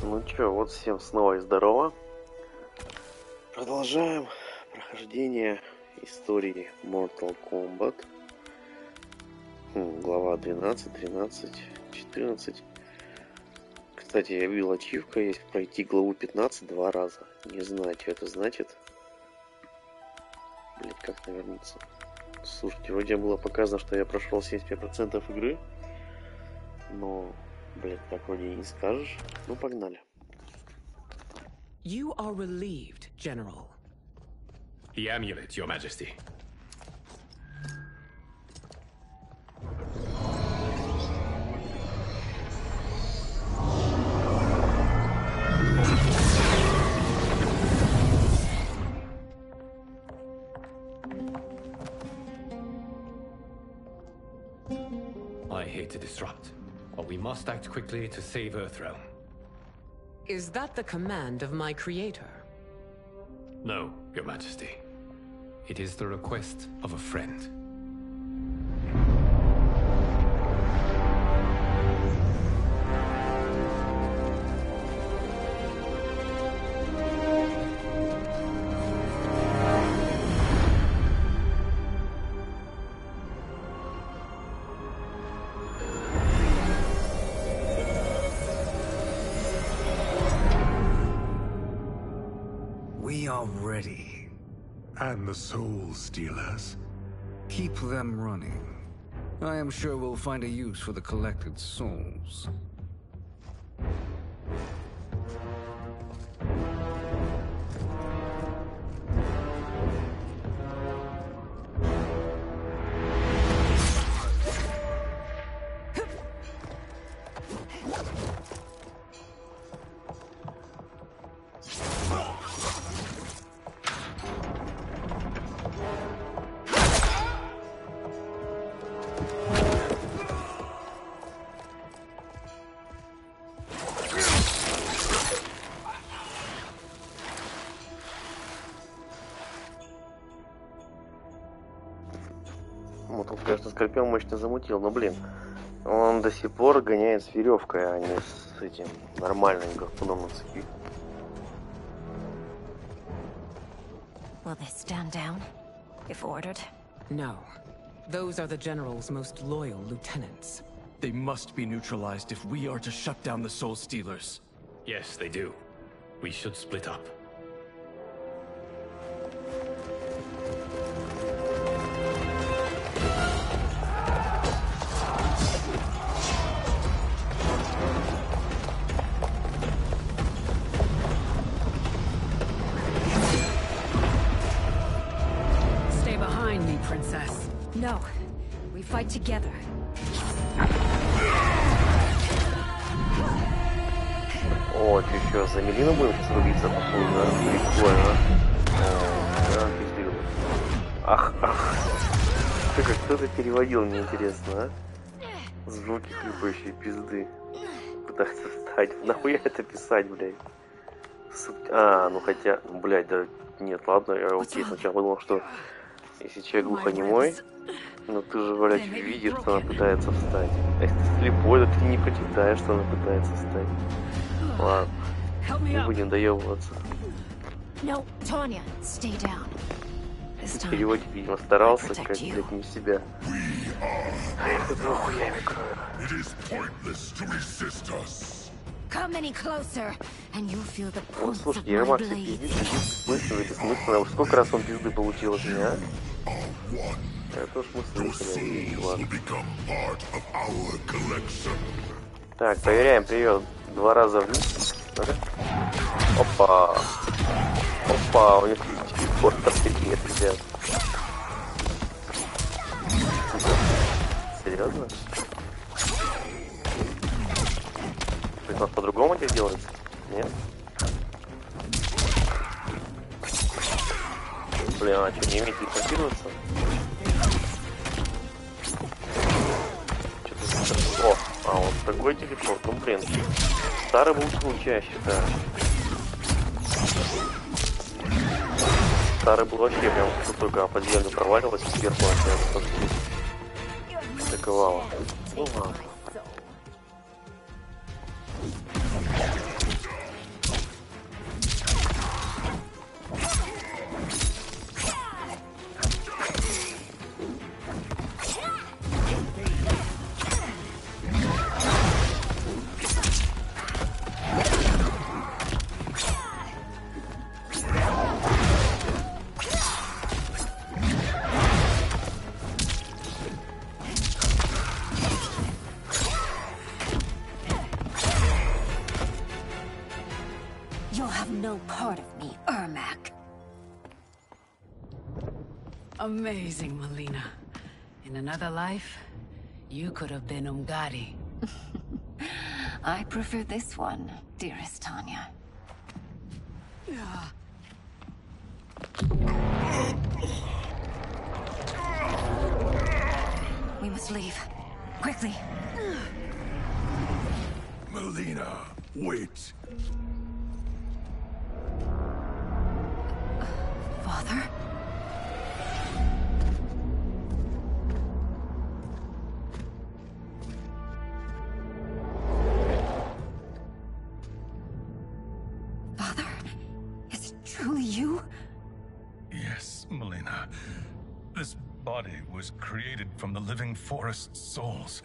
Ну чё, вот всем снова и здорово. Продолжаем прохождение истории Mortal Kombat. Глава 12, 13, 14. Кстати, я видел, ачивка есть пройти главу 15 два раза. Не знаю, что это значит. Блин, как навернуться? Слушайте, вроде было показано, что я прошел 75% игры. Но, блин, так вроде и не скажешь. Ну, погнали. You are relieved, General. The amulet, Your Majesty. I hate to disrupt, but we must act quickly to save Earthrealm. Is that the command of my creator? No, Your Majesty. It is the request of a friend. We are ready. And the Soul Stealers? Keep them running. I am sure we'll find a use for the collected souls. Вот он, конечно, скорпион мощно замутил, но, блин, он до сих пор гоняет с веревкой, а не с этим нормальным гарпуном на цепи. Will they stand down, if ordered? No. Those are the General's most loyal lieutenants. They must be neutralized if we are to shut down the Soul Stealers. Yes, they do. We should split up. Stay behind me, Princess. No. We fight together. О, что, за Мелину будем сейчас рубиться, походу, да? Прикольно. Да, пиздец. Ах. Кто-то переводил, мне интересно, а? Звуки хлюпающей пизды. Пытается встать. Нахуя это писать, блядь? Ну хотя, блядь, да нет, ладно, я окей, сначала подумал, что если человек глухонемой, ну ты же, блядь, видишь, что она пытается встать. А если ты слепой, то ты не прочитаешь, что она пытается встать. Ладно, не будем доебываться. No, Tanya, stay down. Переводчик, видимо, старался, как, блядь, не в себя. Это хуями крою. Come any closer, and you'll feel the Ну, pulse of слушайте, my Ермак, blade. бессмысленно, бессмысленно. Уж сколько раз он пизды получил от меня, а? Это уж мы слышали, чувак. Так, проверяем, привет. 2 раза вниз. Опа. Опа, у них телепорт нет, ребят. Серьезно? То есть у нас по-другому это делается? Нет? Блин, а что, не умеет телепортироваться? О, а вот такой телепорт, ну блин. Старый был круче, я считаю. Старый был вообще прям только под землю проваливалась, сверху атаковала. Ну ладно. no part of me, Ermac. Amazing, Melina. In another life, you could have been Umgadi. I prefer this one, dearest Tanya. We must leave. Quickly. Melina, wait. Father? Father? Is it truly you? Yes, Melina. This body was created from the living forest's souls.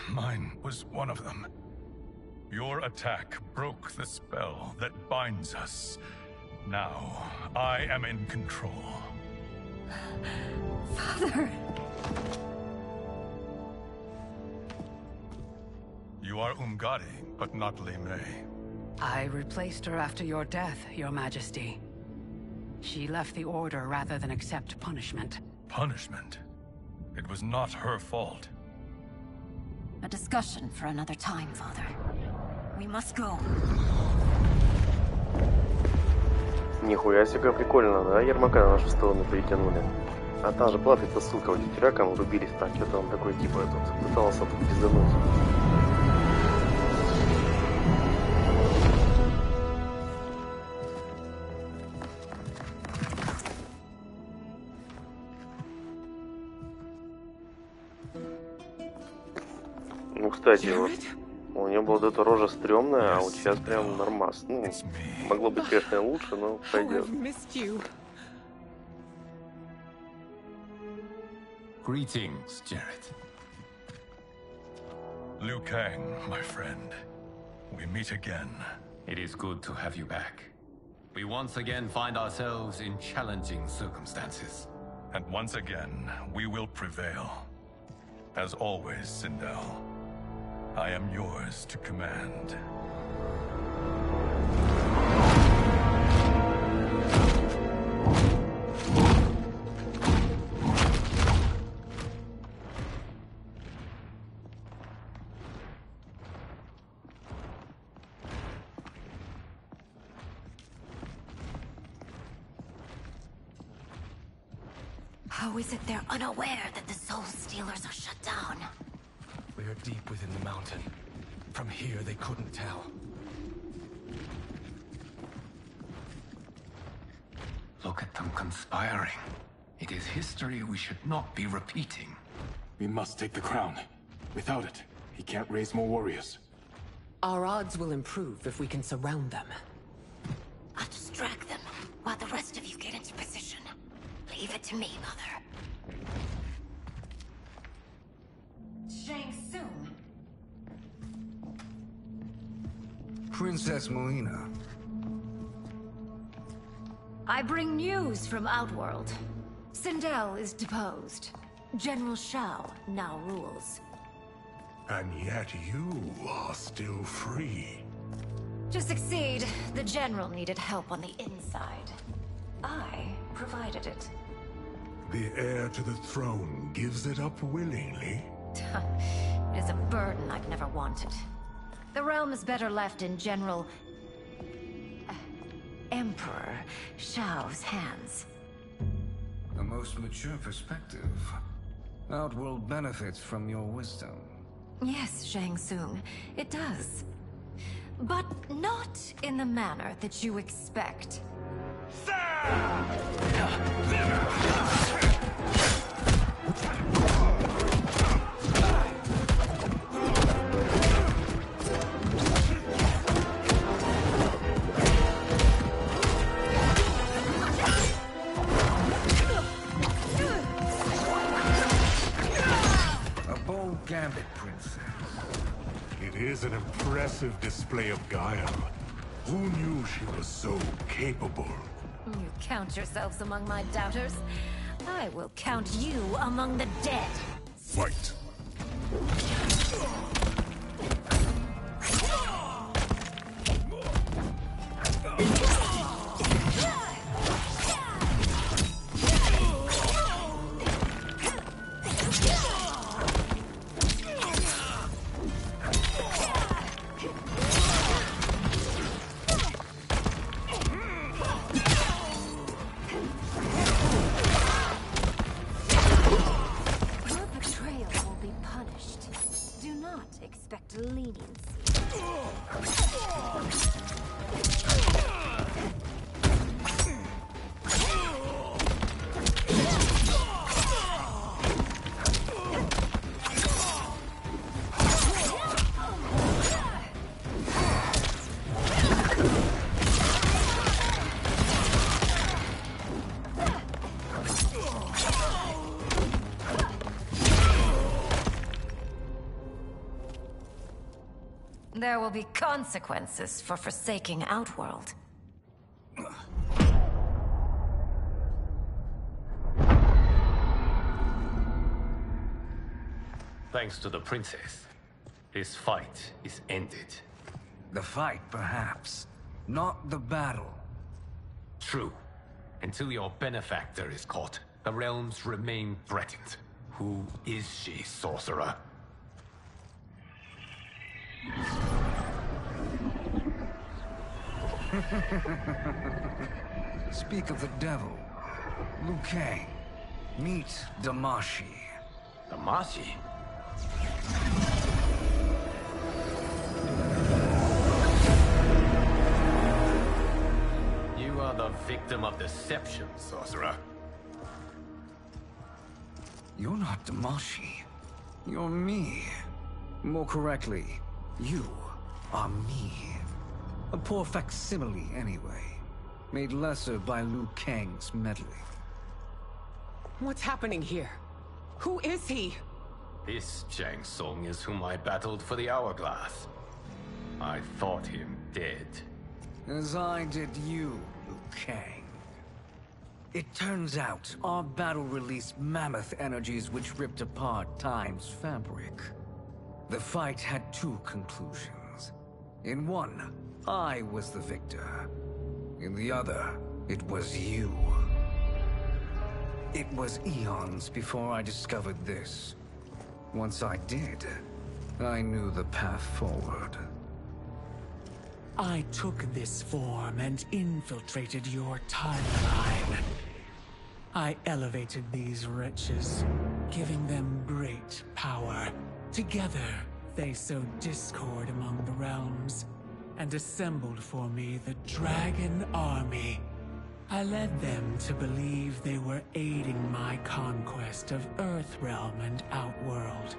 Mine was one of them. Your attack broke the spell that binds us. Now, I am in control. Father! You are Umgadi, but not Li Mei. I replaced her after your death, Your Majesty. She left the Order rather than accept punishment. Punishment? It was not her fault. A discussion for another time, Father. We must go. Нихуя себе прикольно, да? Ермака на нашу сторону перетянули. А там же была эта ссылка в Дитюрякам, рубились там, что-то он такой типа тут пытался тут пиздануть. Ну, кстати, вот, у него была вот эта рожа стрёмная, а вот сейчас прям нормас. Ну, могло быть, конечно, и лучше, но пойдет. Greetings, Jarrett. Liu Kang, my friend. We meet again. It is good to have you back. We once again find ourselves in challenging circumstances. And once again, we will prevail. As always, Sindel, I am yours to command. How is it they're unaware that the Soul Stealers are shut down? We are deep within the mountain. From here, they couldn't tell. Look at them conspiring. It is history we should not be repeating. We must take the crown. Without it, he can't raise more warriors. Our odds will improve if we can surround them. I'll distract them while the rest of you get into position. Leave it to me, Mother. Shang Tsung. Princess Melina. I bring news from Outworld. Sindel is deposed. General Shao now rules. And yet you are still free. To succeed, the General needed help on the inside. I provided it. The heir to the throne gives it up willingly. It is a burden I've never wanted. The realm is better left in General... Emperor Shao's hands. A most mature perspective. Outworld benefits from your wisdom. Yes, Shang Tsung, it does. But not in the manner that you expect. A bold gambit, princess. It is an impressive display of guile. Who knew she was so capable? You count yourselves among my doubters. I will count you among the dead. Fight! leniency. There will be consequences for forsaking Outworld. Thanks to the princess, this fight is ended. The fight, perhaps. Not the battle. True. Until your benefactor is caught, the realms remain threatened. Who is she, sorcerer? Speak of the devil. Liu Kang. Meet Damashi. Damashi? You are the victim of deception, sorcerer. You're not Damashi. You're me. More correctly, you are me. A poor facsimile, anyway. Made lesser by Liu Kang's meddling. What's happening here? Who is he? This Shang Tsung is whom I battled for the Hourglass. I thought him dead. As I did you, Liu Kang. It turns out our battle released mammoth energies which ripped apart time's fabric. The fight had two conclusions. In one, I was the victor. In the other, it was you. It was eons before I discovered this. Once I did, I knew the path forward. I took this form and infiltrated your timeline. I elevated these wretches, giving them great power. Together, they sowed discord among the realms, and assembled for me the Dragon Army. I led them to believe they were aiding my conquest of Earthrealm and Outworld.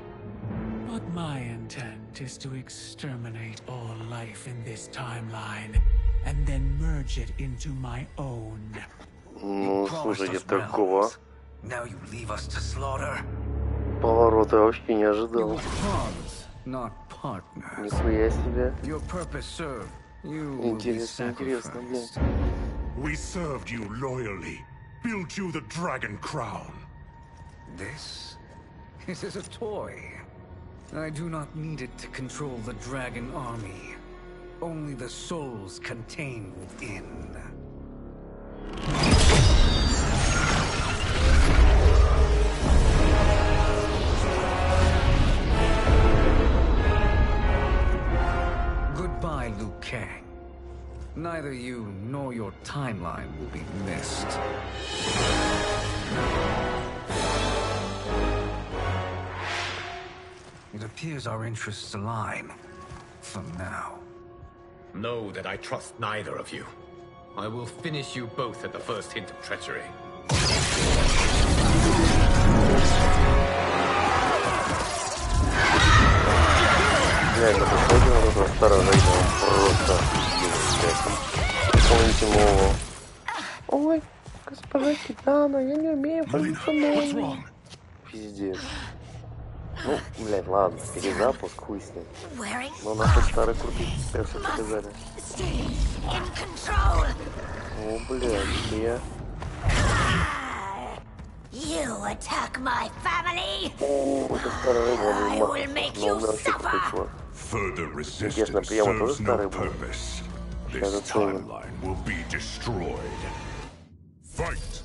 But my intent is to exterminate all life in this timeline, and then merge it into my own. Ну, слушайте, такого Now you leave us to slaughter. поворота я вообще не You ожидал. were pawns, not partners. Нихуя себе. Your purpose served. You will be Интересно, интересно, блин. sacrificed. We served you loyally, built you the Dragon Crown. This is a toy. I do not need it to control the Dragon Army. Only the souls contained within. Goodbye, Liu Kang. Neither you nor your timeline will be missed. It appears our interests align. For now. Know that I trust neither of you. I will finish you both at the first hint of treachery. Реально, посмотрим на этого старого рейда, он просто по-интимовому. Ой, госпожа Китана, я не умею пользоваться молнией. Пиздец. Ну, блядь, ладно, перезапуск, хуй с ним. Но наши старые крутые персы показали. О, блядь, я... You attack my family. О, это старый рейд, он умер. Но умер вообще какой чувак. Further Интересно, resistance приемы тоже serves no старые были? purpose. Сейчас This оценим. timeline will be destroyed. Fight!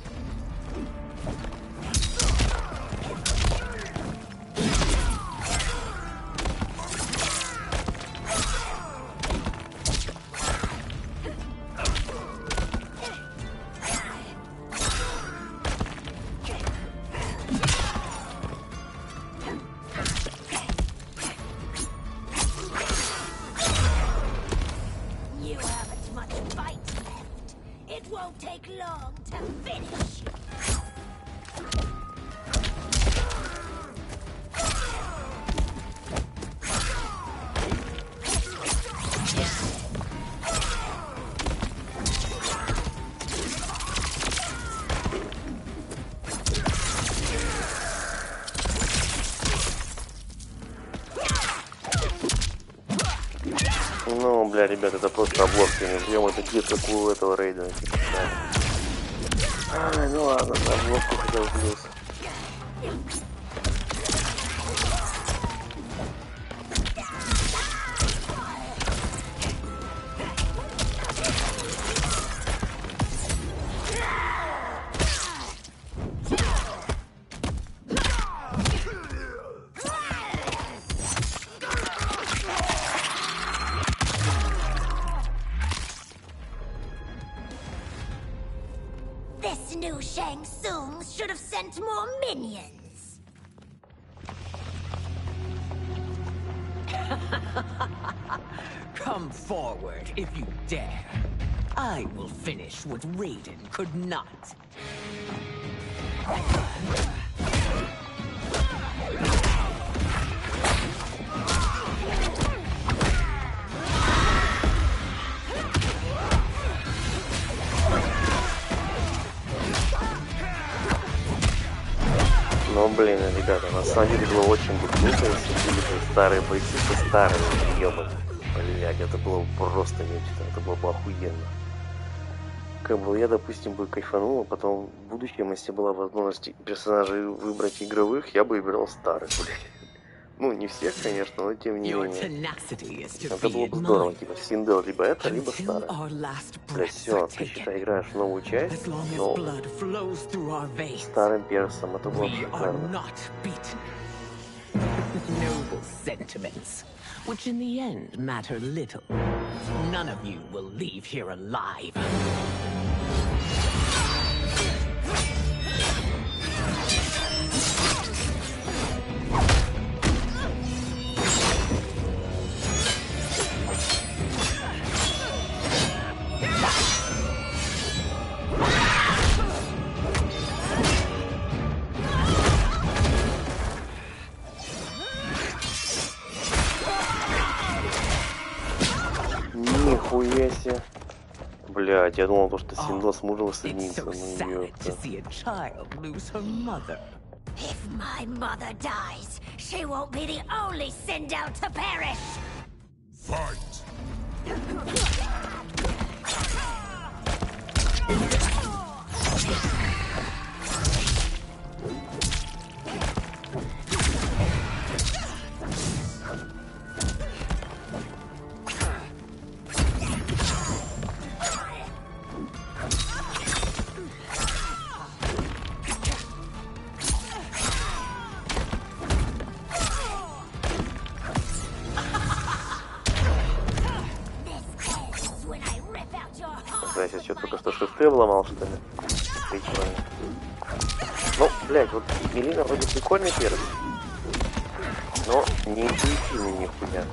Ну, бля, ребят, это просто обложки. Мы ждем это где как у этого рейда. Ай, ну ладно, за обложку хотел плюс. This new Shang Tsung should have sent more minions. Come forward if you dare. I will finish what Raiden could not. Ну, блин, ребята, на самом деле было очень бы круто, если были бы старые бойцы со старыми приемами. Блять, это было бы просто нечто, это было бы охуенно. Как бы я, допустим, бы кайфанул, а потом в будущем, если была возможность персонажей выбрать игровых, я бы выбирал старых, блядь. Ну, не всех, конечно, но тем не менее. Это было бы здорово, типа Синдел либо это, либо старый. Бля, все, ты считай, играешь в новую часть, но старым персом, это было бы шикарно. Noble sentiments, which in the end matter little. None of you will leave here alive. Нихуя себе. Блядь, я думал, что Синдел сможет соединиться, но ее. If my mother dies, she won't be the only Sindel to perish. Fight! Значит, что только что шесты обломал, что ли? Прикольно. Ну, блядь, вот Мелина вроде прикольный перс, но не интуитивный нихуя.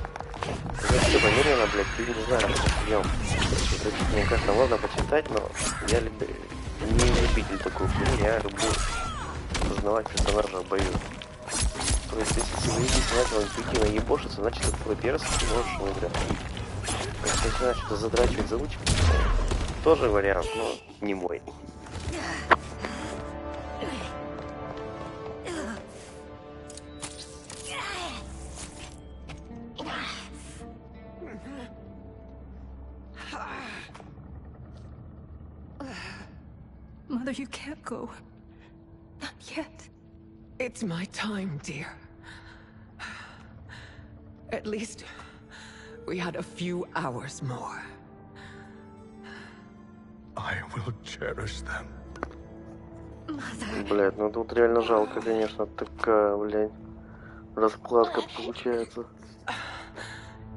Знаешь, что медленно, блядь, ты не знаю, что мне кажется, можно почитать, но я не любитель такой хуйни, я люблю познавать персонажа в бою. То есть, если вы видите, начал интуитивно ебошиться, значит, это твой перс, ты можешь его играть. Если начинаешь что-то задрачивать за ручки, тоже вариант, но не мой. Mother, you can't go. Not yet. It's my time, dear. At least we had a few hours more. I will cherish them. Блядь, ну тут реально жалко, конечно, такая, блядь, раскладка получается.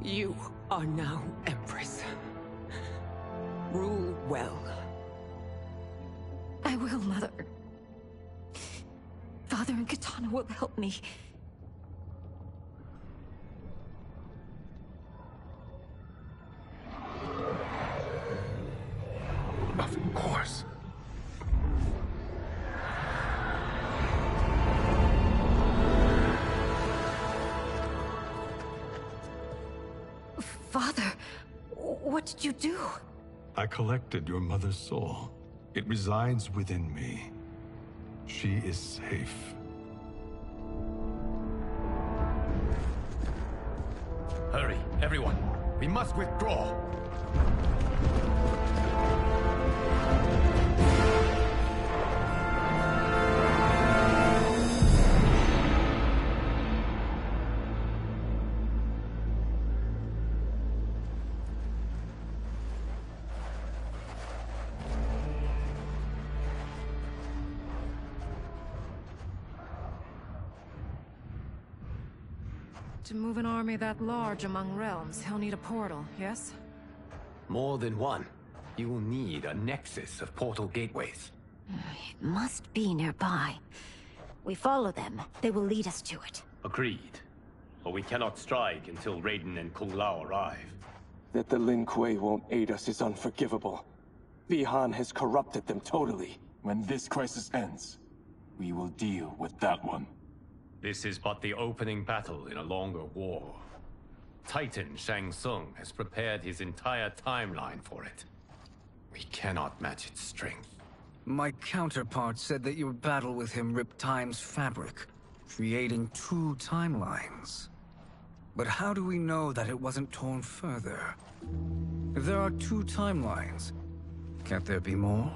You are now Empress. Rule well. I will, Mother. Father and Katana will help me. Of course. Father, what did you do? I collected your mother's soul. It resides within me. She is safe. Hurry, everyone. We must withdraw. To move an army that large among realms, he'll need a portal, yes? More than one. You will need a nexus of portal gateways. It must be nearby. We follow them, they will lead us to it. Agreed. But we cannot strike until Raiden and Kung Lao arrive. That the Lin Kuei won't aid us is unforgivable. Bihan has corrupted them totally. When this crisis ends, we will deal with that one. This is but the opening battle in a longer war. Titan Shang Tsung has prepared his entire timeline for it. We cannot match its strength. My counterpart said that your battle with him ripped time's fabric, creating 2 timelines. But how do we know that it wasn't torn further? If there are 2 timelines, can't there be more?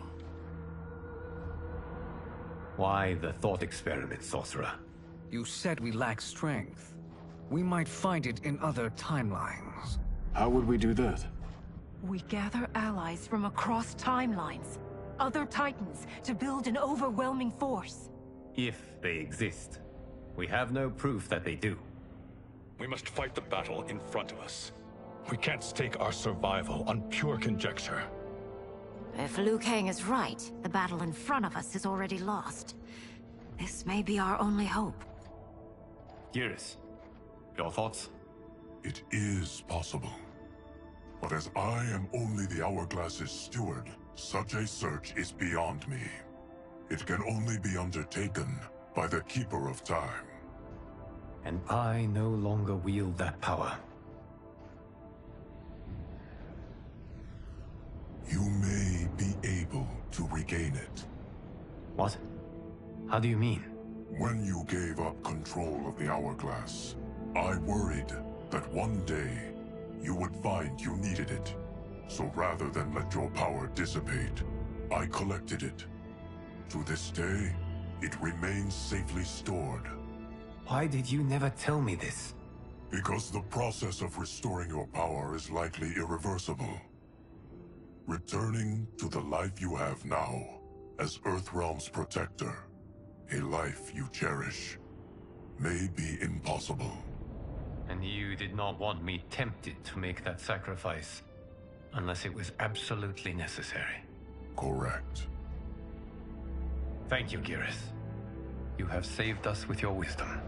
Why the thought experiment, sorcerer? You said we lack strength. We might find it in other timelines. How would we do that? We gather allies from across timelines, other titans, to build an overwhelming force. If they exist. We have no proof that they do. We must fight the battle in front of us. We can't stake our survival on pure conjecture. If Liu Kang is right, the battle in front of us is already lost. This may be our only hope. Geras, your thoughts? It is possible. But as I am only the Hourglass's steward, such a search is beyond me. It can only be undertaken by the Keeper of Time. And I no longer wield that power. You may be able to regain it. What? How do you mean? When you gave up control of the Hourglass, I worried that one day you would find you needed it. So rather than let your power dissipate, I collected it. To this day, it remains safely stored. Why did you never tell me this? Because the process of restoring your power is likely irreversible. Returning to the life you have now, as Earthrealm's protector, a life you cherish, may be impossible. And you did not want me tempted to make that sacrifice, unless it was absolutely necessary. Correct. Thank you, Geras. You have saved us with your wisdom.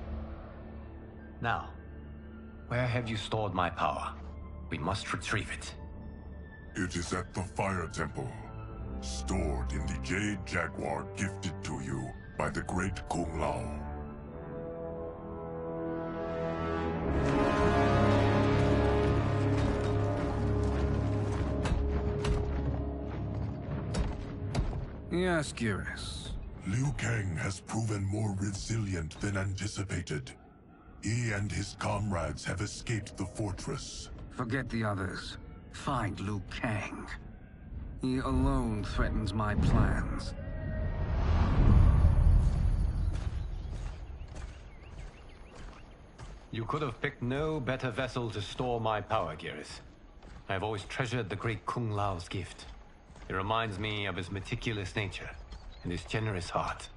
Now, where have you stored my power? We must retrieve it. It is at the Fire Temple, stored in the Jade Jaguar gifted to you by the great Kung Lao. Yes, Geras. Liu Kang has proven more resilient than anticipated. He and his comrades have escaped the fortress. Forget the others. Find Liu Kang. He alone threatens my plans. You could have picked no better vessel to store my power, Geras. I have always treasured the great Kung Lao's gift. It reminds me of his meticulous nature and his generous heart.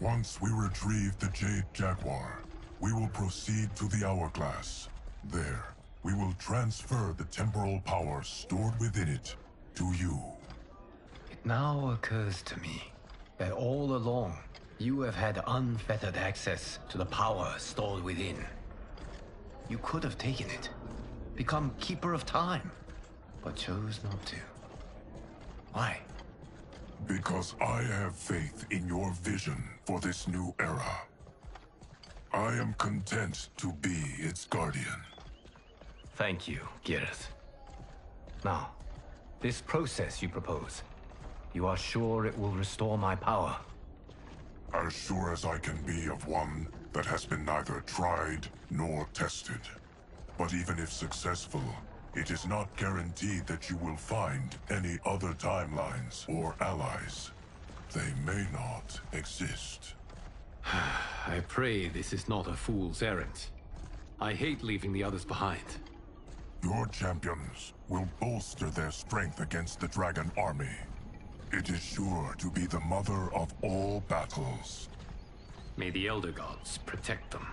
Once we retrieve the Jade Jaguar, we will proceed to the Hourglass. There, we will transfer the temporal power stored within it to you. It now occurs to me that all along, you have had unfettered access to the power stored within. You could have taken it, become Keeper of Time, but chose not to. Why? Because I have faith in your vision for this new era. I am content to be its guardian. Thank you, Geras. Now, this process you propose, you are sure it will restore my power? As sure as I can be of one that has been neither tried nor tested. But even if successful, it is not guaranteed that you will find any other timelines or allies. They may not exist. I pray this is not a fool's errand. I hate leaving the others behind. Your champions will bolster their strength against the Dragon Army. It is sure to be the mother of all battles. May the Elder Gods protect them.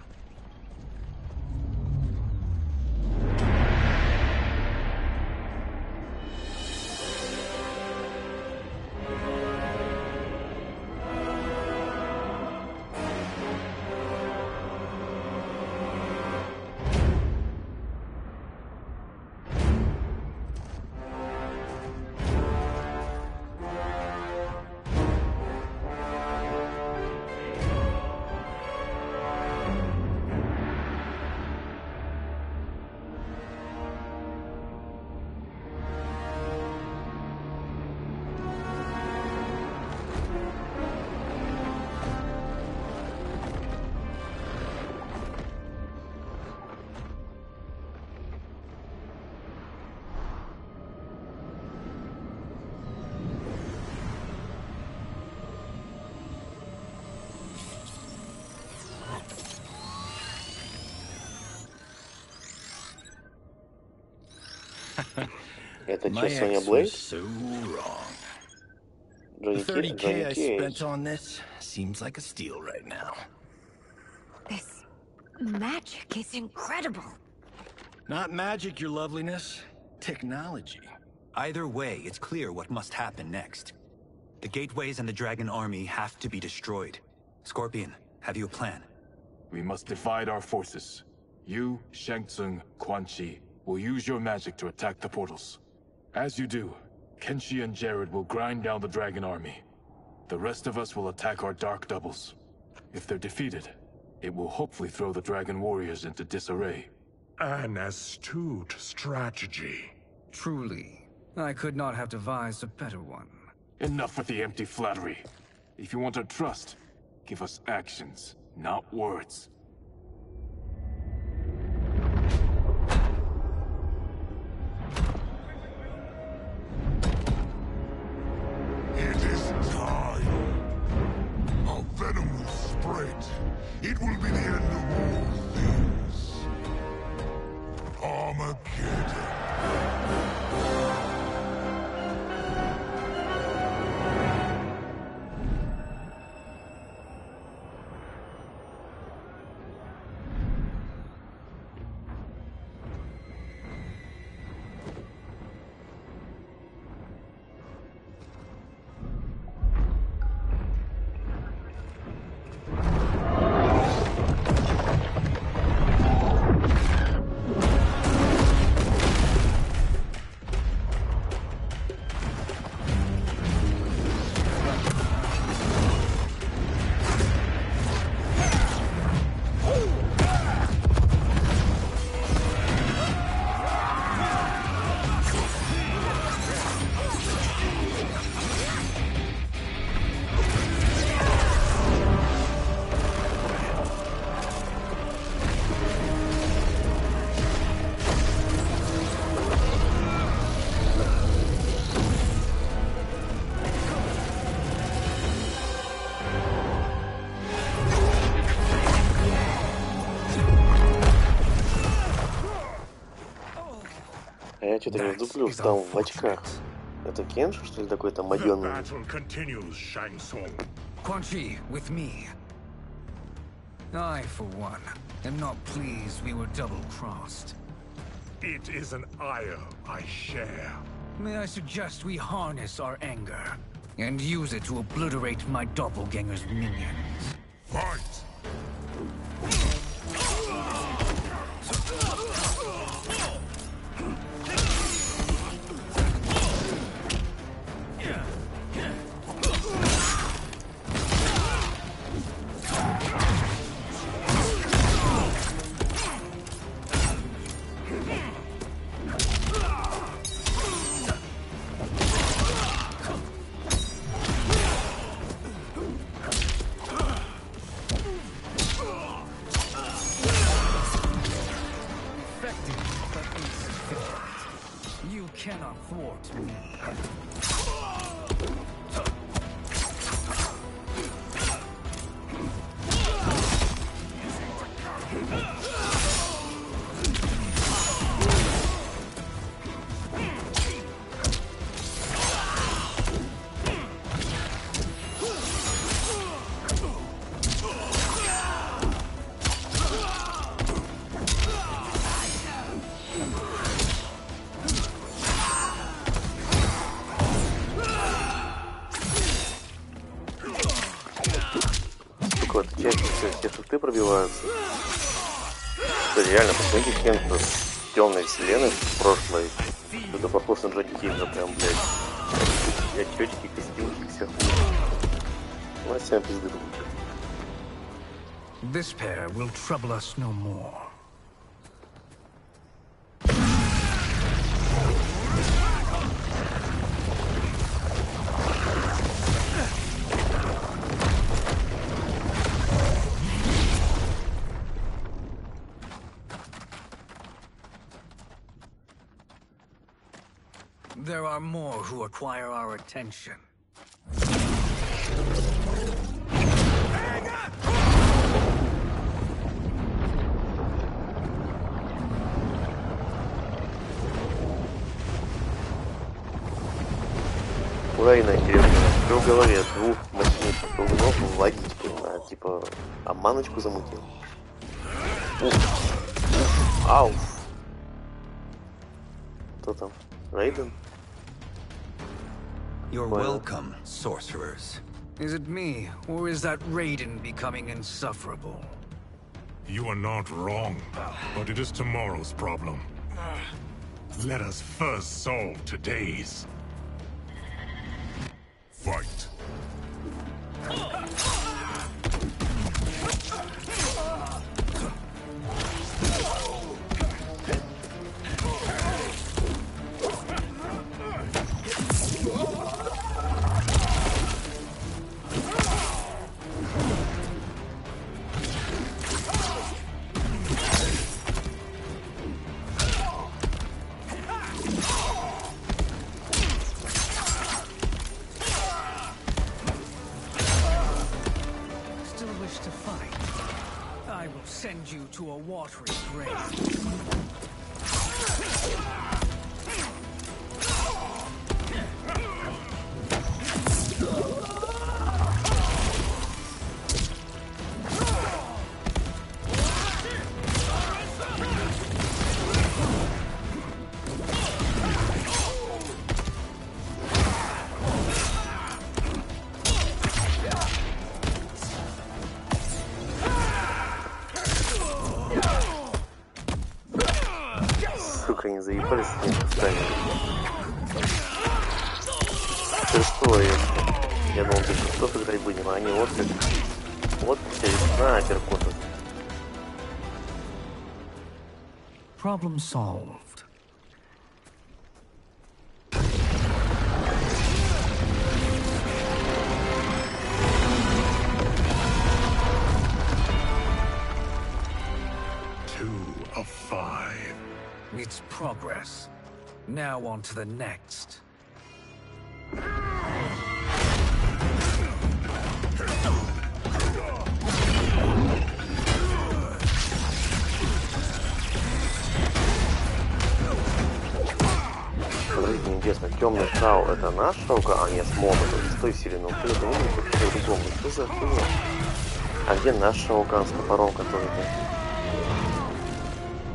Это My что, Соня ex was Блейд? so wrong. Джонни The Кейдж? 30K I Джонни spent Кейдж. on this seems like a steal right now. This magic is incredible. Not magic, your loveliness. Technology. Either way, it's clear what must happen next. The gateways and the Dragon Army have to be destroyed. Scorpion, have you a plan? We must divide our forces. You, Shang Tsung, Quan Chi, will use your magic to attack the portals. As you do, Kenshi and Jared will grind down the Dragon Army. The rest of us will attack our Dark Doubles. If they're defeated, it will hopefully throw the Dragon Warriors into disarray. An astute strategy. Truly, I could not have devised a better one. Enough with the empty flattery. If you want our trust, give us actions, not words. It is time. Our venom will spread. It will be the end of all things. Armageddon. Я что-то не вдуплю, встал в очках. Это Кенши, что ли, такой там модённый? Quan Chi, with me. I, for one, am not pleased we were double-crossed. It is an ire I share. May I suggest we harness our anger and use it to obliterate my doppelganger's minions? Fight! cannot thwart me. Вот чаще всего все шифты пробиваются. Кстати, реально, посмотрите, кем-то с темной вселенной в прошлой. Это похож на Джонни Кейджа, прям, блядь. Очечки, костюмчик, всех. У нас всем пизды будут. This pair will trouble us no more. There are more who acquire our attention. Правильно, интересно, что в голове двух мощных колдунов владички, типа, обманочку замутил. Ау! Кто там? Рейден? You're welcome, sorcerers. Is it me, or is that Raiden becoming insufferable? You are not wrong, but it is tomorrow's problem. Let us first solve today's. Fight. Send you to a watery grave. Сука, не заебались с ним поставили. Ты что, я думал, что сыграть будем, а они вот как. Вот вся весна, перкота. Problem solved. Of 5. It's progress. Now on to the next. Смотрите, интересно, темный Шао это наш Шао, а не Смол, это с той вселенной. Ты это не можешь по-другому. Что за хуйня? А где наш Шао-Кан с топором, который-то?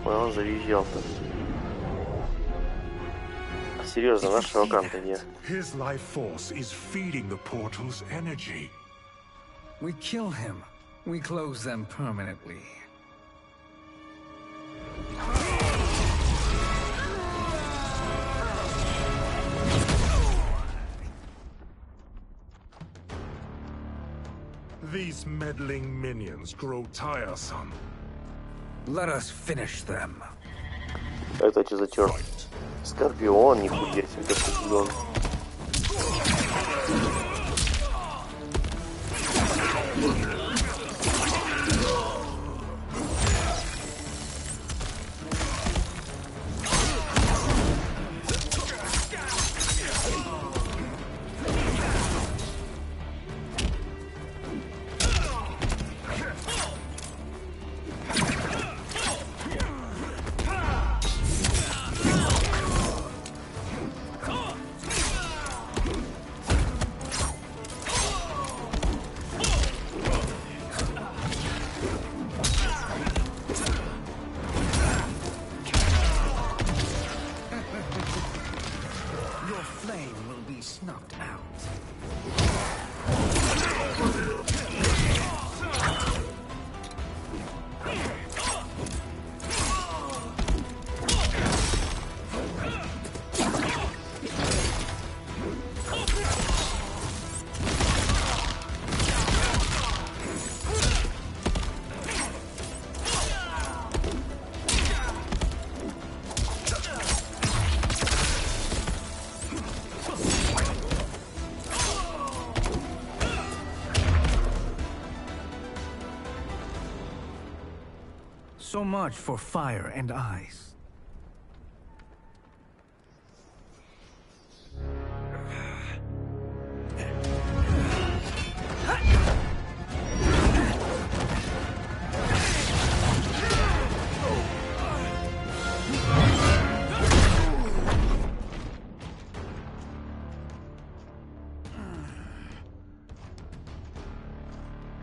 Он завизжал-то. А серьезно, наш Шао-Кан-то где? His life force is feeding the portal's energy. We kill him. We close them permanently. These meddling minions grow tiresome. Let us finish them. Это что за черт? Скорпион, нихуя себе, Скорпион. So much for fire and ice.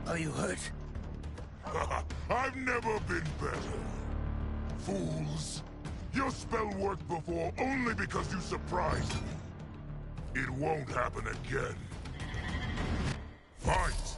Are you hurt? I've never been better. Fools. Your spell worked before only because you surprised me. It won't happen again. Fight!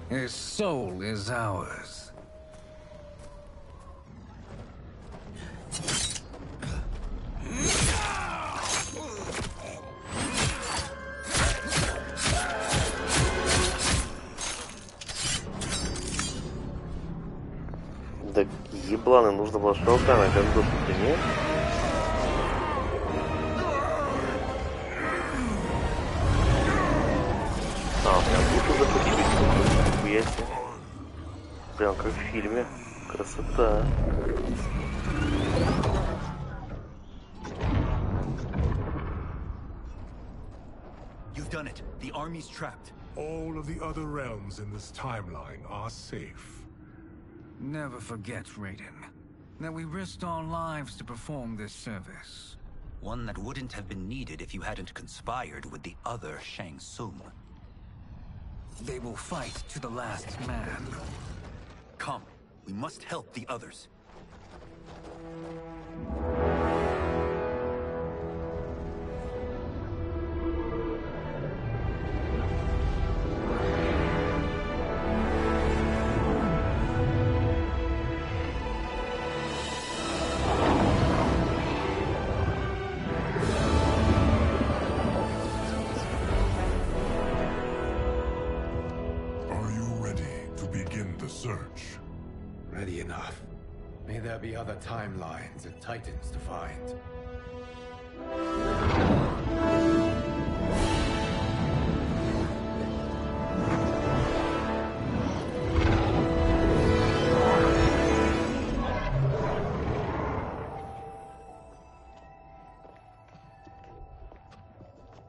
His soul is ours. Да ебланы, нужно было шелкана гандошки, нет? Прям душу закрутили, нихуя себе. Прям как в фильме. Красота. You've done it. The army's trapped. All of the other realms in this timeline are safe. Never forget, Raiden, that we risked our lives to perform this service. One that wouldn't have been needed if you hadn't conspired with the other Shang Tsung. They will fight to the last man. Come, we must help the others. Search. Ready enough. May there be other timelines and titans to find.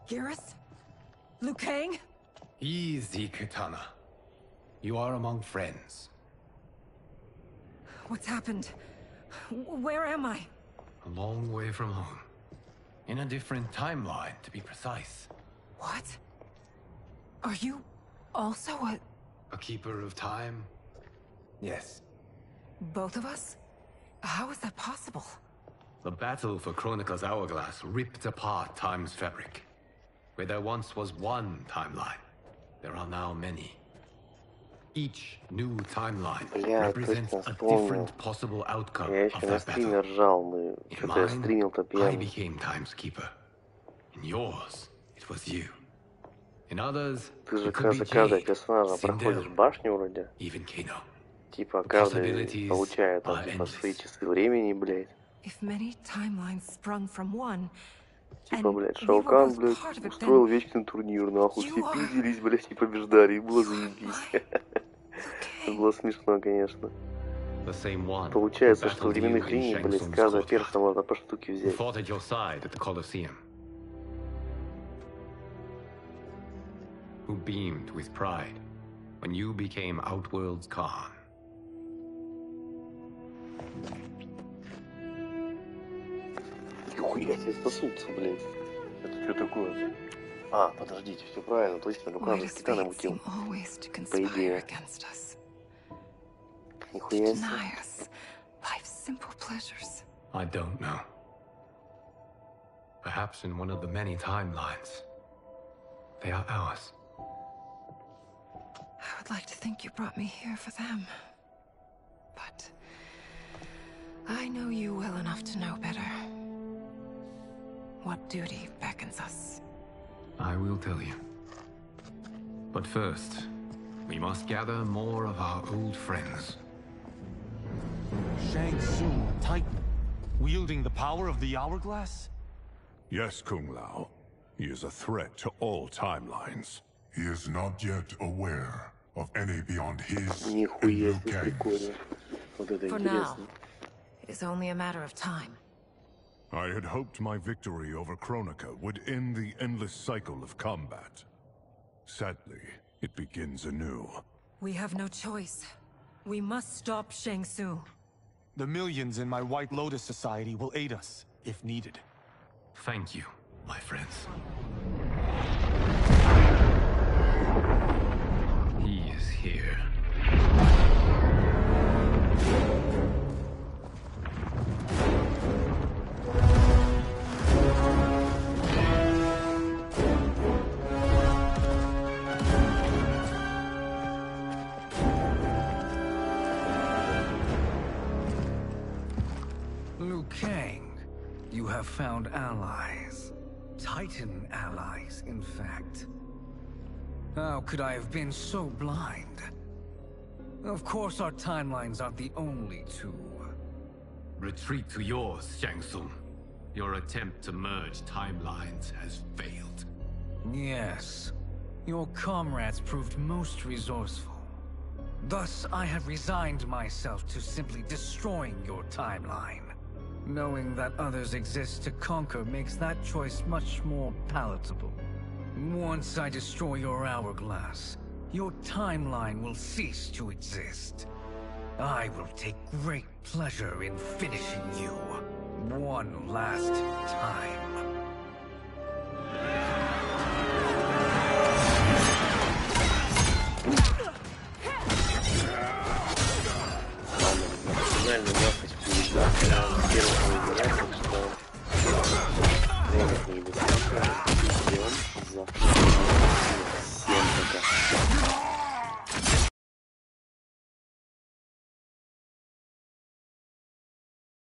Garrus? Liu Kang? Easy, Kitana. You are among friends. What's happened? Where am I? A long way from home. In a different timeline, to be precise. What? Are you also a keeper of time? Yes. Both of us? How is that possible? The battle for Chronica's hourglass ripped apart time's fabric. Where there once was one timeline, there are now many. Each new timeline represents a different possible outcome of that battle. In mine, I became Time's Keeper. In yours, it was you. In others, it could be Jade, Sindel, even Kano. Типа каждый получает там, типа, свои часы времени, блядь. If many timelines sprung from one, типа, блядь, Шаукан, блядь, устроил вечный турнир, нахуй, все пиздились, блядь, и побеждали, и было заебись. Это было смешно, конечно. Получается, что временных линий, блядь, каждая перса можно по штуке взять. who beamed with pride when you became Outworld's Khan. Нихуя себе сосудцы, блядь. Это что такое? А, подождите, все правильно, точно, рука за Китана мутил. По идее. Нихуя себе. I don't know. Perhaps in one of the many timelines, they are ours. I would like to think you brought me here for them. But I know you well enough to know better. What duty beckons us? I will tell you. But first, we must gather more of our old friends. Shang Tsung, Titan, wielding the power of the Hourglass? Yes, Kung Lao. He is a threat to all timelines. He is not yet aware of any beyond his and Liu Kang's. For now, it is only a matter of time. I had hoped my victory over Kronika would end the endless cycle of combat. Sadly, it begins anew. We have no choice. We must stop Shang Tsung. The millions in my White Lotus Society will aid us, if needed. Thank you, my friends. He is here. Liu Kang, you have found allies. Titan allies, in fact. How could I have been so blind? Of course our timelines aren't the only two. Retreat to yours, Shang Tsung. Your attempt to merge timelines has failed. Yes. Your comrades proved most resourceful. Thus, I have resigned myself to simply destroying your timeline. Knowing that others exist to conquer makes that choice much more palatable. Once I destroy your hourglass, your timeline will cease to exist. I will take great pleasure in finishing you one last time. Максимально легкость перед первым выбирать.